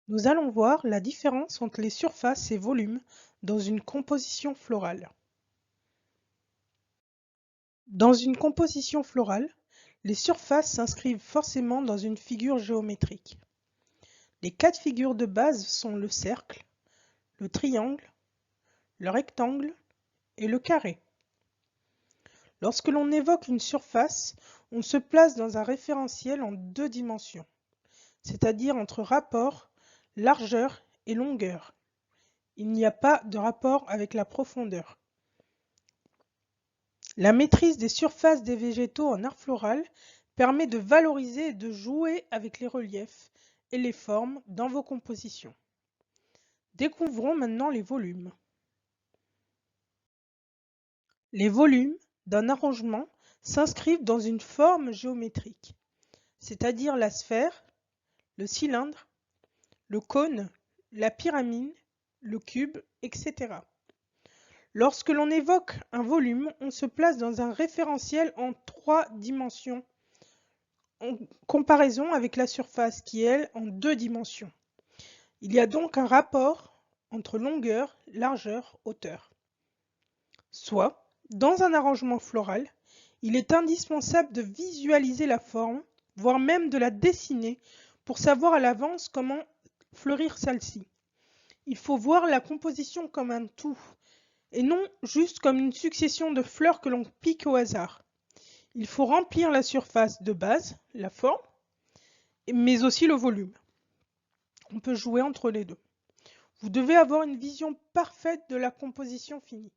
Nous allons voir la différence entre les surfaces et volumes dans une composition florale. Dans une composition florale, les surfaces s'inscrivent forcément dans une figure géométrique. Les quatre figures de base sont le cercle, le triangle, le rectangle et le carré. Lorsque l'on évoque une surface, on se place dans un référentiel en deux dimensions, c'est-à-dire entre rapport, largeur et longueur. Il n'y a pas de rapport avec la profondeur. La maîtrise des surfaces des végétaux en art floral permet de valoriser et de jouer avec les reliefs et les formes dans vos compositions. Découvrons maintenant les volumes. Les volumes d'un arrangement s'inscrivent dans une forme géométrique, c'est-à-dire la sphère, le cylindre, le cône, la pyramide, le cube, etc. Lorsque l'on évoque un volume, on se place dans un référentiel en trois dimensions, en comparaison avec la surface qui est, elle, en deux dimensions. Il y a donc un rapport entre longueur, largeur, hauteur. Soit, dans un arrangement floral, il est indispensable de visualiser la forme, voire même de la dessiner, pour savoir à l'avance comment fleurir celle-ci. Il faut voir la composition comme un tout, et non juste comme une succession de fleurs que l'on pique au hasard. Il faut remplir la surface de base, la forme, mais aussi le volume. On peut jouer entre les deux. Vous devez avoir une vision parfaite de la composition finie.